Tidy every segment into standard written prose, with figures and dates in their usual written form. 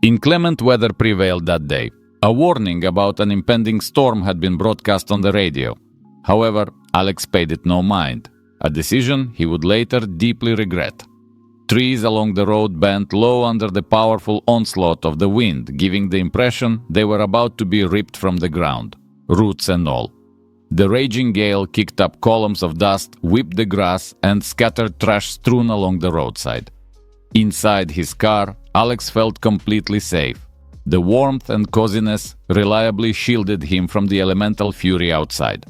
Inclement weather prevailed that day. A warning about an impending storm had been broadcast on the radio. However, Alex paid it no mind, a decision he would later deeply regret. Trees along the road bent low under the powerful onslaught of the wind, giving the impression they were about to be ripped from the ground, roots and all. The raging gale kicked up columns of dust, whipped the grass, and scattered trash strewn along the roadside. Inside his car, Alex felt completely safe. The warmth and coziness reliably shielded him from the elemental fury outside.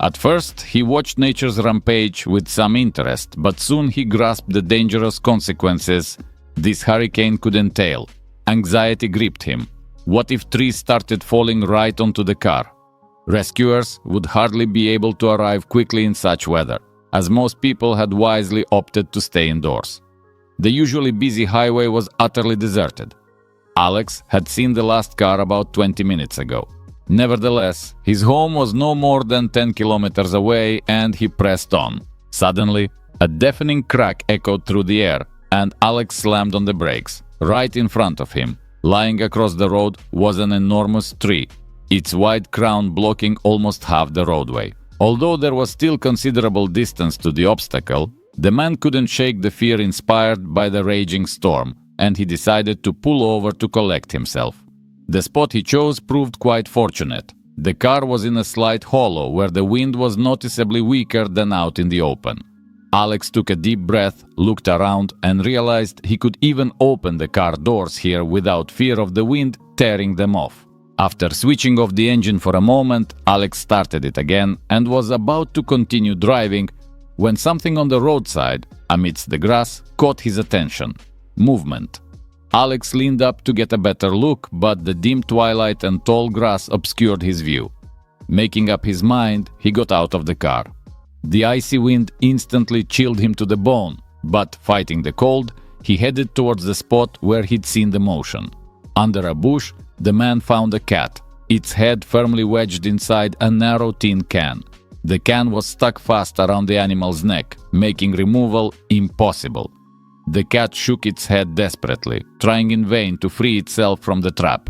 At first, he watched nature's rampage with some interest, but soon he grasped the dangerous consequences this hurricane could entail. Anxiety gripped him. What if trees started falling right onto the car? Rescuers would hardly be able to arrive quickly in such weather, as most people had wisely opted to stay indoors. The usually busy highway was utterly deserted. Alex had seen the last car about 20 minutes ago. Nevertheless, his home was no more than 10 kilometers away, and he pressed on. Suddenly, a deafening crack echoed through the air, and Alex slammed on the brakes. Right in front of him, lying across the road, was an enormous tree, its wide crown blocking almost half the roadway. Although there was still considerable distance to the obstacle, the man couldn't shake the fear inspired by the raging storm, and he decided to pull over to collect himself. The spot he chose proved quite fortunate. The car was in a slight hollow where the wind was noticeably weaker than out in the open. Alex took a deep breath, looked around, and realized he could even open the car doors here without fear of the wind tearing them off. After switching off the engine for a moment, Alex started it again and was about to continue driving when something on the roadside, amidst the grass, caught his attention. Movement. Alex leaned up to get a better look, but the dim twilight and tall grass obscured his view. Making up his mind, he got out of the car. The icy wind instantly chilled him to the bone, but fighting the cold, he headed towards the spot where he'd seen the motion. Under a bush, the man found a cat, its head firmly wedged inside a narrow tin can. The can was stuck fast around the animal's neck, making removal impossible. The cat shook its head desperately, trying in vain to free itself from the trap.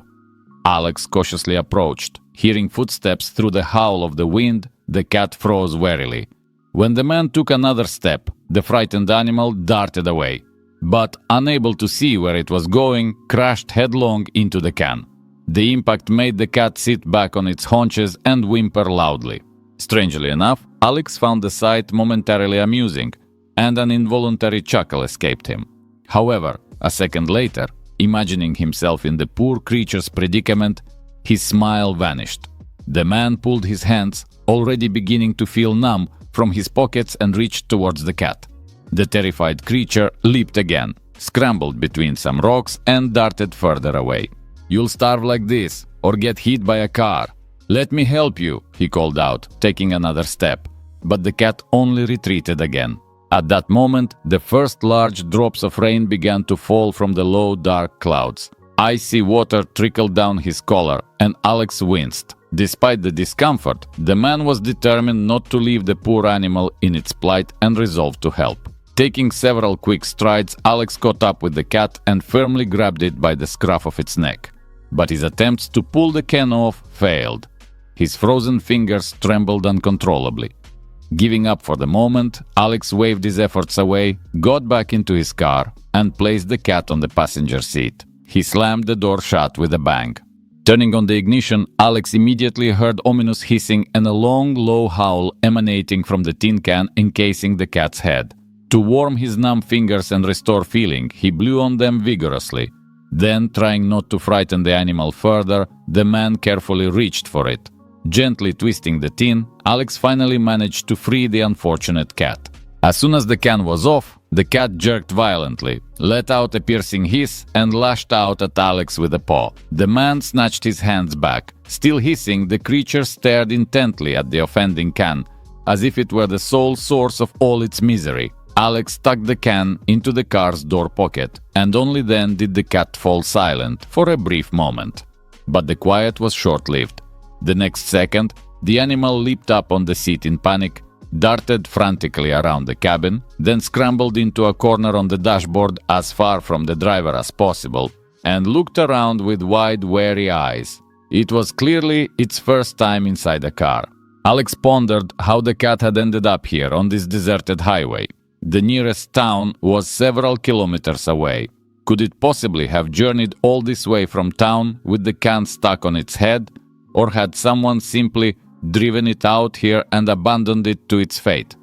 Alex cautiously approached. Hearing footsteps through the howl of the wind, the cat froze warily. When the man took another step, the frightened animal darted away, but unable to see where it was going, crashed headlong into the can. The impact made the cat sit back on its haunches and whimper loudly. Strangely enough, Alex found the sight momentarily amusing, and an involuntary chuckle escaped him. However, a second later, imagining himself in the poor creature's predicament, his smile vanished. The man pulled his hands, already beginning to feel numb, from his pockets and reached towards the cat. The terrified creature leaped again, scrambled between some rocks, and darted further away. "You'll starve like this, or get hit by a car. Let me help you," he called out, taking another step. But the cat only retreated again. At that moment, the first large drops of rain began to fall from the low, dark clouds. Icy water trickled down his collar, and Alex winced. Despite the discomfort, the man was determined not to leave the poor animal in its plight and resolved to help. Taking several quick strides, Alex caught up with the cat and firmly grabbed it by the scruff of its neck. But his attempts to pull the can off failed. His frozen fingers trembled uncontrollably. Giving up for the moment, Alex waved his efforts away, got back into his car, and placed the cat on the passenger seat. He slammed the door shut with a bang. Turning on the ignition, Alex immediately heard ominous hissing and a long, low howl emanating from the tin can encasing the cat's head. To warm his numb fingers and restore feeling, he blew on them vigorously. Then, trying not to frighten the animal further, the man carefully reached for it. Gently twisting the tin, Alex finally managed to free the unfortunate cat. As soon as the can was off, the cat jerked violently, let out a piercing hiss, and lashed out at Alex with a paw. The man snatched his hands back. Still hissing, the creature stared intently at the offending can, as if it were the sole source of all its misery. Alex stuck the can into the car's door pocket, and only then did the cat fall silent for a brief moment. But the quiet was short-lived. The next second, the animal leaped up on the seat in panic, darted frantically around the cabin, then scrambled into a corner on the dashboard as far from the driver as possible, and looked around with wide, wary eyes. It was clearly its first time inside a car. Alex pondered how the cat had ended up here on this deserted highway. The nearest town was several kilometers away. Could it possibly have journeyed all this way from town with the can stuck on its head, or had someone simply driven it out here and abandoned it to its fate?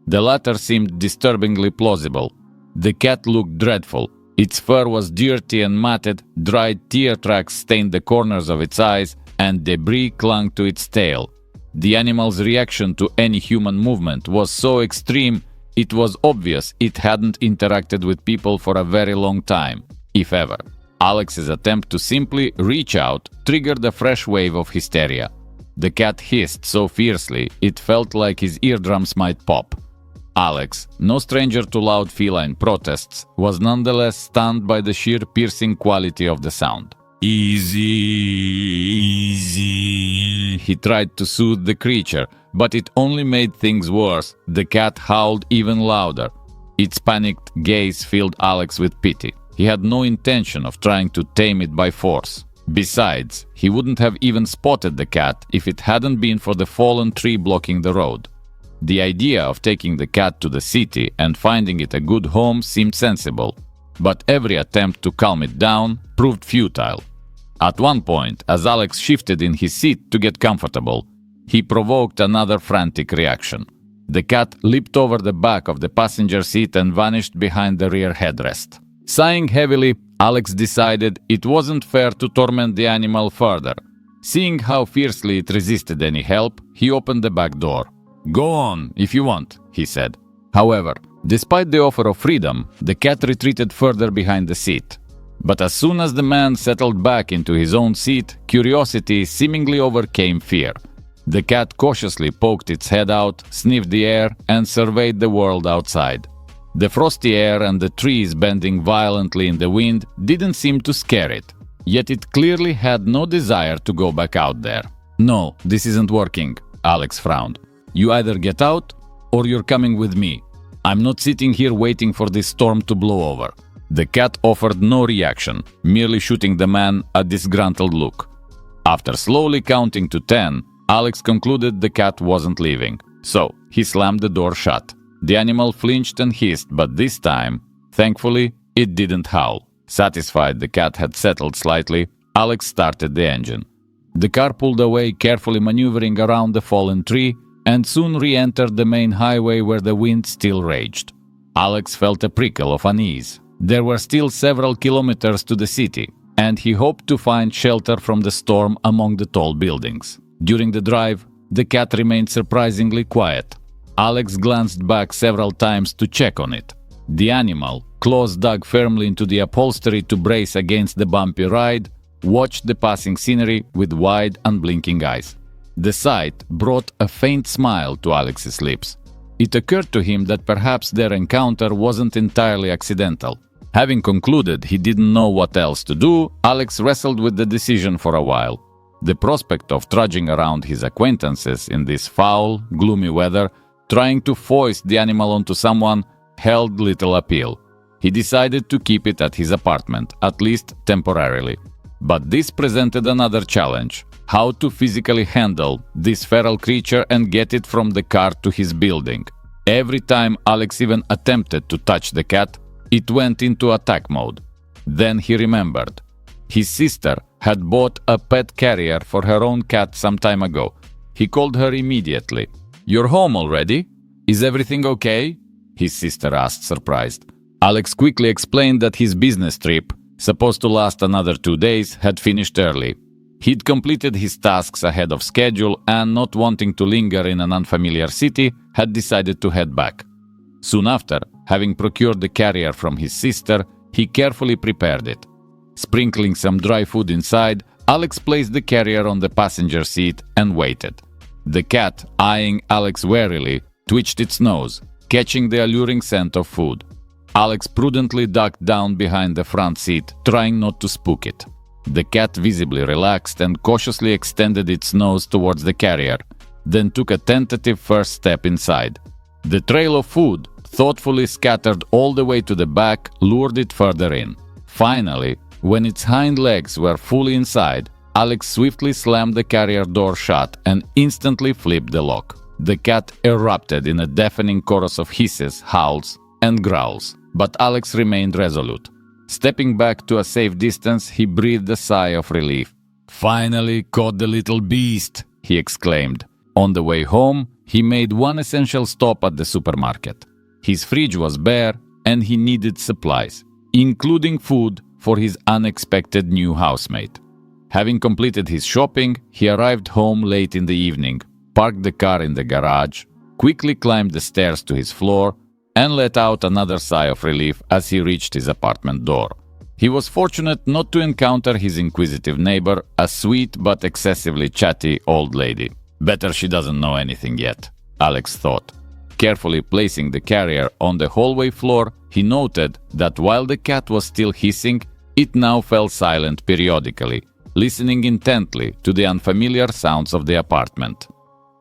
The latter seemed disturbingly plausible. The cat looked dreadful. Its fur was dirty and matted, dried tear tracks stained the corners of its eyes, and debris clung to its tail. The animal's reaction to any human movement was so extreme, it was obvious it hadn't interacted with people for a very long time, if ever. Alex's attempt to simply reach out triggered a fresh wave of hysteria. The cat hissed so fiercely it felt like his eardrums might pop. Alex, no stranger to loud feline protests, was nonetheless stunned by the sheer piercing quality of the sound. "Easy, easy," he tried to soothe the creature, but it only made things worse. The cat howled even louder. Its panicked gaze filled Alex with pity. He had no intention of trying to tame it by force. Besides, he wouldn't have even spotted the cat if it hadn't been for the fallen tree blocking the road. The idea of taking the cat to the city and finding it a good home seemed sensible, but every attempt to calm it down proved futile. At one point, as Alex shifted in his seat to get comfortable, he provoked another frantic reaction. The cat leaped over the back of the passenger seat and vanished behind the rear headrest. Sighing heavily, Alex decided it wasn't fair to torment the animal further. Seeing how fiercely it resisted any help, he opened the back door. "Go on, if you want," he said. However, despite the offer of freedom, the cat retreated further behind the seat. But as soon as the man settled back into his own seat, curiosity seemingly overcame fear. The cat cautiously poked its head out, sniffed the air, and surveyed the world outside. The frosty air and the trees bending violently in the wind didn't seem to scare it, yet it clearly had no desire to go back out there. "No, this isn't working," Alex frowned. "You either get out, or you're coming with me. I'm not sitting here waiting for this storm to blow over." The cat offered no reaction, merely shooting the man a disgruntled look. After slowly counting to 10, Alex concluded the cat wasn't leaving, so he slammed the door shut. The animal flinched and hissed, but this time, thankfully, it didn't howl. Satisfied the cat had settled slightly, Alex started the engine. The car pulled away, carefully maneuvering around the fallen tree, and soon re-entered the main highway where the wind still raged. Alex felt a prickle of unease. There were still several kilometers to the city, and he hoped to find shelter from the storm among the tall buildings. During the drive, the cat remained surprisingly quiet. Alex glanced back several times to check on it. The animal, claws dug firmly into the upholstery to brace against the bumpy ride, watched the passing scenery with wide, unblinking eyes. The sight brought a faint smile to Alex's lips. It occurred to him that perhaps their encounter wasn't entirely accidental. Having concluded he didn't know what else to do, Alex wrestled with the decision for a while. The prospect of trudging around his acquaintances in this foul, gloomy weather, trying to foist the animal onto someone, held little appeal. He decided to keep it at his apartment, at least temporarily. But this presented another challenge: how to physically handle this feral creature and get it from the car to his building. Every time Alex even attempted to touch the cat, it went into attack mode. Then he remembered. His sister had bought a pet carrier for her own cat some time ago. He called her immediately. "You're home already? Is everything okay?" his sister asked, surprised. Alex quickly explained that his business trip, supposed to last another 2 days, had finished early. He'd completed his tasks ahead of schedule and, not wanting to linger in an unfamiliar city, had decided to head back. Soon after, having procured the carrier from his sister, he carefully prepared it. Sprinkling some dry food inside, Alex placed the carrier on the passenger seat and waited. The cat, eyeing Alex warily, twitched its nose, catching the alluring scent of food. Alex prudently ducked down behind the front seat, trying not to spook it. The cat visibly relaxed and cautiously extended its nose towards the carrier, then took a tentative first step inside. The trail of food, thoughtfully scattered all the way to the back, lured it further in. Finally, When its hind legs were fully inside, Alex swiftly slammed the carrier door shut and instantly flipped the lock. The cat erupted in a deafening chorus of hisses, howls, and growls, but Alex remained resolute. Stepping back to a safe distance, he breathed a sigh of relief. "Finally caught the little beast!" he exclaimed. On the way home, he made one essential stop at the supermarket. His fridge was bare, and he needed supplies, including food for his unexpected new housemate. Having completed his shopping, he arrived home late in the evening, parked the car in the garage, quickly climbed the stairs to his floor, and let out another sigh of relief as he reached his apartment door. He was fortunate not to encounter his inquisitive neighbor, a sweet but excessively chatty old lady. Better she doesn't know anything yet, Alex thought. Carefully placing the carrier on the hallway floor, he noted that while the cat was still hissing, it now fell silent periodically, listening intently to the unfamiliar sounds of the apartment.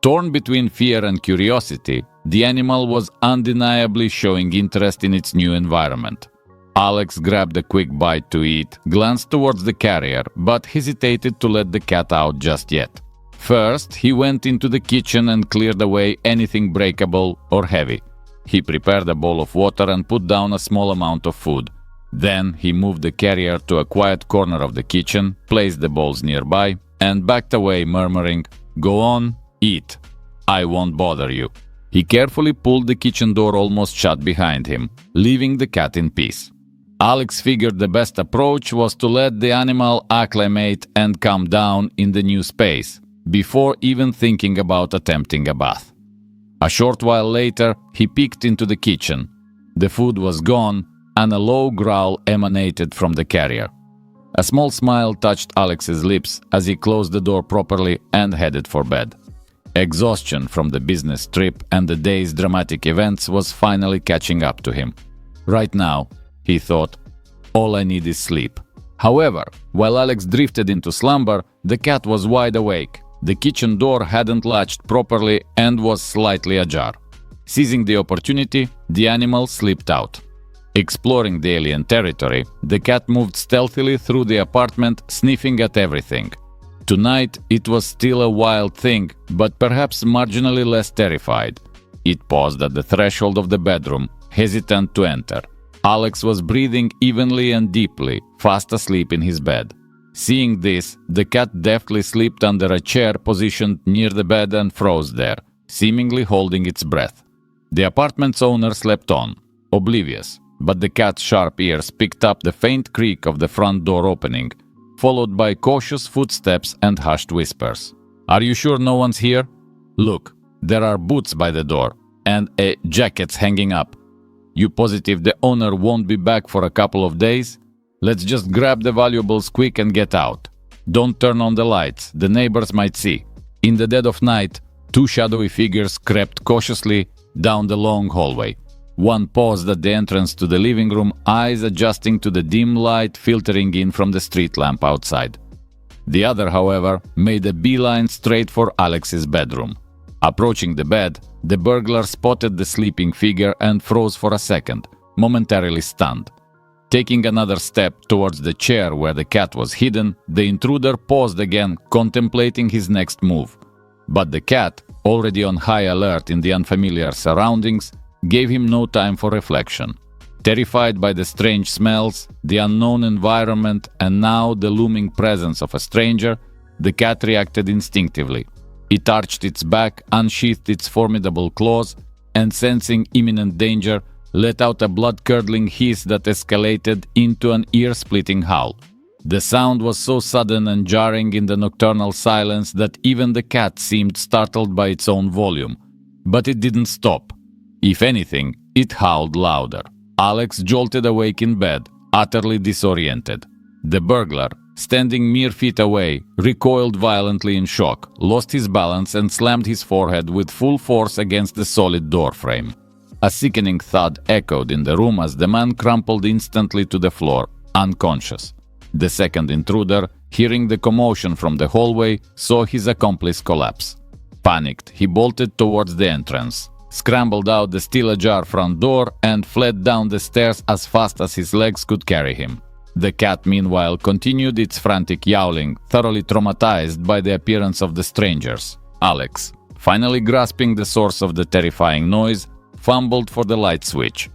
Torn between fear and curiosity, the animal was undeniably showing interest in its new environment. Alex grabbed a quick bite to eat, glanced towards the carrier, but hesitated to let the cat out just yet. First, he went into the kitchen and cleared away anything breakable or heavy. He prepared a bowl of water and put down a small amount of food. Then he moved the carrier to a quiet corner of the kitchen, placed the bowls nearby, and backed away, murmuring, "Go on, eat. I won't bother you." He carefully pulled the kitchen door almost shut behind him, leaving the cat in peace. Alex figured the best approach was to let the animal acclimate and calm down in the new space, before even thinking about attempting a bath. A short while later, he peeked into the kitchen. The food was gone, and a low growl emanated from the carrier. A small smile touched Alex's lips as he closed the door properly and headed for bed. Exhaustion from the business trip and the day's dramatic events was finally catching up to him. Right now, he thought, all I need is sleep. However, while Alex drifted into slumber, the cat was wide awake. The kitchen door hadn't latched properly and was slightly ajar. Seizing the opportunity, the animal slipped out. Exploring the alien territory, the cat moved stealthily through the apartment, sniffing at everything. Tonight, it was still a wild thing, but perhaps marginally less terrified. It paused at the threshold of the bedroom, hesitant to enter. Alex was breathing evenly and deeply, fast asleep in his bed. Seeing this, the cat deftly slipped under a chair positioned near the bed and froze there, seemingly holding its breath. The apartment's owner slept on, oblivious, but the cat's sharp ears picked up the faint creak of the front door opening, followed by cautious footsteps and hushed whispers. "Are you sure no one's here? Look, there are boots by the door, and a jacket's hanging up. You positive the owner won't be back for a couple of days? Let's just grab the valuables quick and get out. Don't turn on the lights, the neighbors might see." In the dead of night, two shadowy figures crept cautiously down the long hallway. One paused at the entrance to the living room, eyes adjusting to the dim light filtering in from the street lamp outside. The other, however, made a beeline straight for Alex's bedroom. Approaching the bed, the burglar spotted the sleeping figure and froze for a second, momentarily stunned. Taking another step towards the chair where the cat was hidden, the intruder paused again, contemplating his next move. But the cat, already on high alert in the unfamiliar surroundings, gave him no time for reflection. Terrified by the strange smells, the unknown environment, and now the looming presence of a stranger, the cat reacted instinctively. It arched its back, unsheathed its formidable claws, and sensing imminent danger, let out a blood-curdling hiss that escalated into an ear-splitting howl. The sound was so sudden and jarring in the nocturnal silence that even the cat seemed startled by its own volume. But it didn't stop. If anything, it howled louder. Alex jolted awake in bed, utterly disoriented. The burglar, standing mere feet away, recoiled violently in shock, lost his balance and slammed his forehead with full force against the solid doorframe. A sickening thud echoed in the room as the man crumpled instantly to the floor, unconscious. The second intruder, hearing the commotion from the hallway, saw his accomplice collapse. Panicked, he bolted towards the entrance, scrambled out the still ajar front door, and fled down the stairs as fast as his legs could carry him. The cat, meanwhile, continued its frantic yowling, thoroughly traumatized by the appearance of the strangers. Alex, finally grasping the source of the terrifying noise, fumbled for the light switch.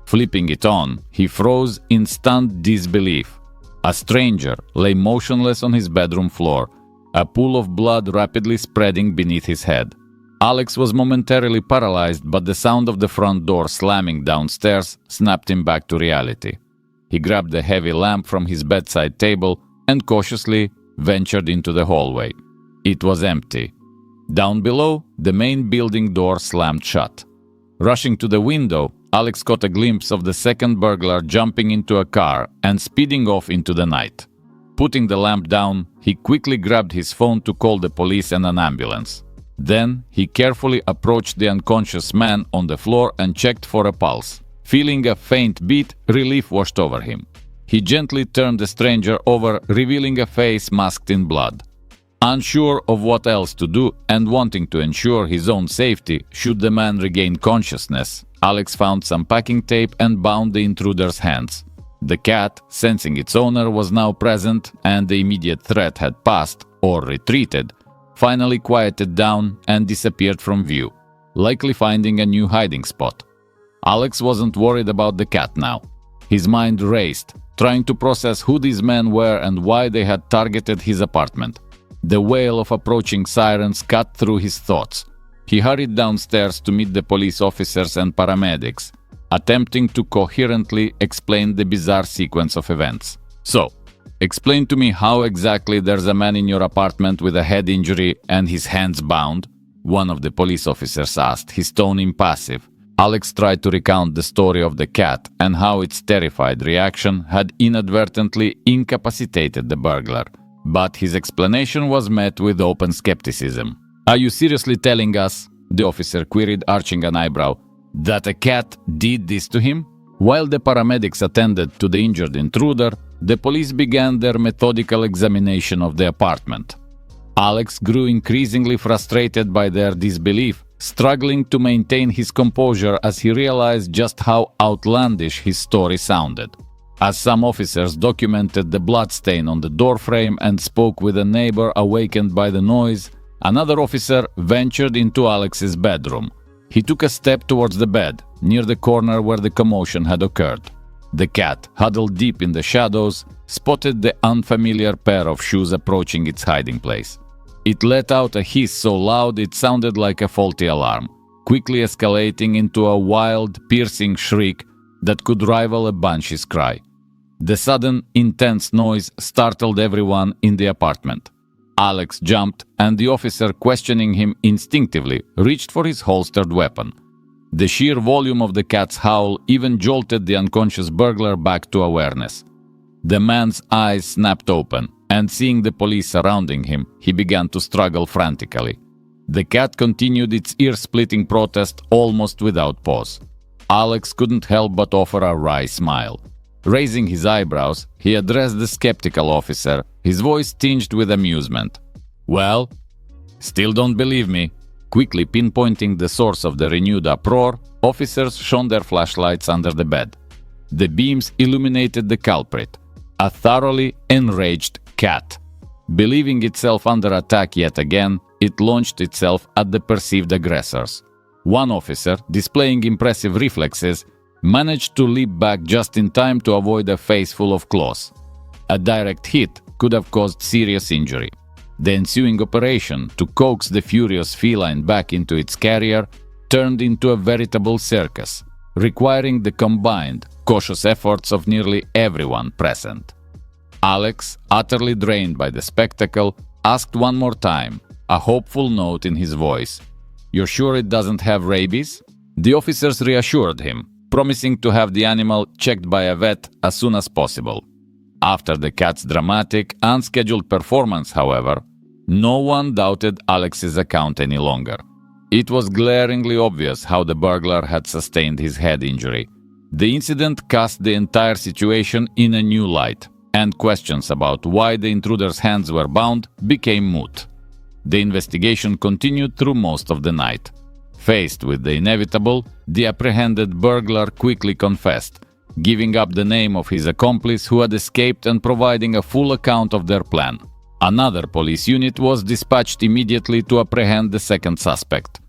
Flipping it on, he froze in stunned disbelief. A stranger lay motionless on his bedroom floor, a pool of blood rapidly spreading beneath his head. Alex was momentarily paralyzed, but the sound of the front door slamming downstairs snapped him back to reality. He grabbed the heavy lamp from his bedside table and cautiously ventured into the hallway. It was empty. Down below, the main building door slammed shut. Rushing to the window, Alex caught a glimpse of the second burglar jumping into a car and speeding off into the night. Putting the lamp down, he quickly grabbed his phone to call the police and an ambulance. Then, he carefully approached the unconscious man on the floor and checked for a pulse. Feeling a faint beat, relief washed over him. He gently turned the stranger over, revealing a face masked in blood. Unsure of what else to do and wanting to ensure his own safety should the man regain consciousness, Alex found some packing tape and bound the intruder's hands. The cat, sensing its owner was now present and the immediate threat had passed or retreated, finally quieted down and disappeared from view, likely finding a new hiding spot. Alex wasn't worried about the cat now. His mind raced, trying to process who these men were and why they had targeted his apartment. The wail of approaching sirens cut through his thoughts. He hurried downstairs to meet the police officers and paramedics, attempting to coherently explain the bizarre sequence of events. So, explain to me how exactly there's a man in your apartment with a head injury and his hands bound? One of the police officers asked, his tone impassive. Alex tried to recount the story of the cat and how its terrified reaction had inadvertently incapacitated the burglar. But his explanation was met with open skepticism. "Are you seriously telling us," the officer queried, arching an eyebrow, "that a cat did this to him?" While the paramedics attended to the injured intruder, the police began their methodical examination of the apartment. Alex grew increasingly frustrated by their disbelief, struggling to maintain his composure as he realized just how outlandish his story sounded. As some officers documented the bloodstain on the doorframe and spoke with a neighbor awakened by the noise, another officer ventured into Alex's bedroom. He took a step towards the bed, near the corner where the commotion had occurred. The cat, huddled deep in the shadows, spotted the unfamiliar pair of shoes approaching its hiding place. It let out a hiss so loud it sounded like a faulty alarm, quickly escalating into a wild, piercing shriek that could rival a banshee's cry. The sudden, intense noise startled everyone in the apartment. Alex jumped, and the officer questioning him instinctively reached for his holstered weapon. The sheer volume of the cat's howl even jolted the unconscious burglar back to awareness. The man's eyes snapped open, and seeing the police surrounding him, he began to struggle frantically. The cat continued its ear-splitting protest almost without pause. Alex couldn't help but offer a wry smile. Raising his eyebrows, he addressed the skeptical officer, his voice tinged with amusement. "Well, still don't believe me?" Quickly pinpointing the source of the renewed uproar, officers shone their flashlights under the bed. The beams illuminated the culprit, a thoroughly enraged cat. Believing itself under attack yet again, it launched itself at the perceived aggressors. One officer, displaying impressive reflexes, managed to leap back just in time to avoid a face full of claws. A direct hit could have caused serious injury. The ensuing operation to coax the furious feline back into its carrier turned into a veritable circus, requiring the combined, cautious efforts of nearly everyone present. Alex, utterly drained by the spectacle, asked one more time, a hopeful note in his voice. "You're sure it doesn't have rabies?" The officers reassured him, promising to have the animal checked by a vet as soon as possible. After the cat's dramatic, unscheduled performance, however, no one doubted Alex's account any longer. It was glaringly obvious how the burglar had sustained his head injury. The incident cast the entire situation in a new light, and questions about why the intruder's hands were bound became moot. The investigation continued through most of the night. Faced with the inevitable, the apprehended burglar quickly confessed, giving up the name of his accomplice who had escaped and providing a full account of their plan. Another police unit was dispatched immediately to apprehend the second suspect.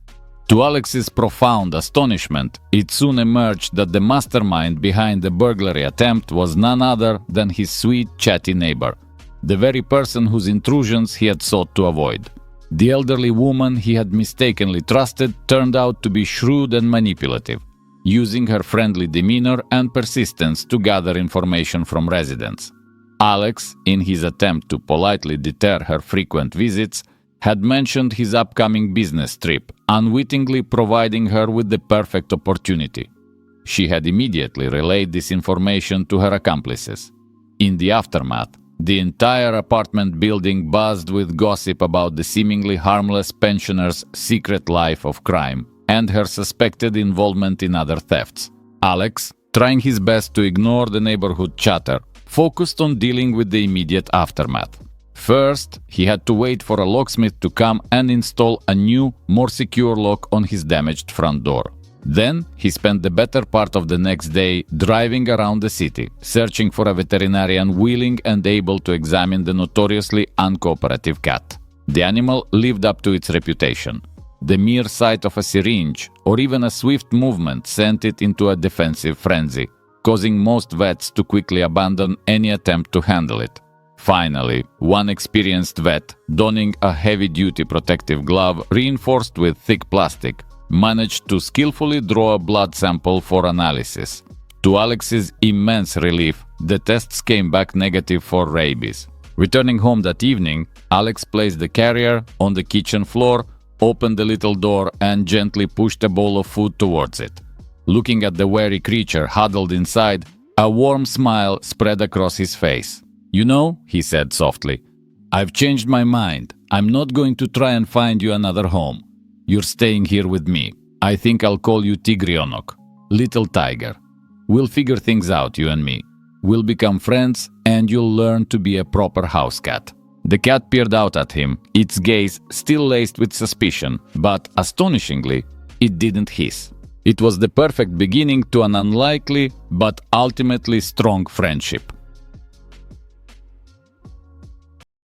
To Alex's profound astonishment, it soon emerged that the mastermind behind the burglary attempt was none other than his sweet, chatty neighbor, the very person whose intrusions he had sought to avoid. The elderly woman he had mistakenly trusted turned out to be shrewd and manipulative, using her friendly demeanor and persistence to gather information from residents. Alex, in his attempt to politely deter her frequent visits, had mentioned his upcoming business trip, unwittingly providing her with the perfect opportunity. She had immediately relayed this information to her accomplices. In the aftermath, the entire apartment building buzzed with gossip about the seemingly harmless pensioner's secret life of crime and her suspected involvement in other thefts. Alex, trying his best to ignore the neighborhood chatter, focused on dealing with the immediate aftermath. First, he had to wait for a locksmith to come and install a new, more secure lock on his damaged front door. Then, he spent the better part of the next day driving around the city, searching for a veterinarian willing and able to examine the notoriously uncooperative cat. The animal lived up to its reputation. The mere sight of a syringe, or even a swift movement, sent it into a defensive frenzy, causing most vets to quickly abandon any attempt to handle it. Finally, one experienced vet, donning a heavy-duty protective glove reinforced with thick plastic, managed to skillfully draw a blood sample for analysis. To Alex's immense relief, the tests came back negative for rabies. Returning home that evening, Alex placed the carrier on the kitchen floor, opened the little door, and gently pushed a bowl of food towards it. Looking at the wary creature huddled inside, a warm smile spread across his face. "You know," he said softly, "I've changed my mind. I'm not going to try and find you another home. You're staying here with me. I think I'll call you Tigrionok, Little Tiger. We'll figure things out, you and me. We'll become friends, and you'll learn to be a proper house cat." The cat peered out at him, its gaze still laced with suspicion, but, astonishingly, it didn't hiss. It was the perfect beginning to an unlikely but ultimately strong friendship.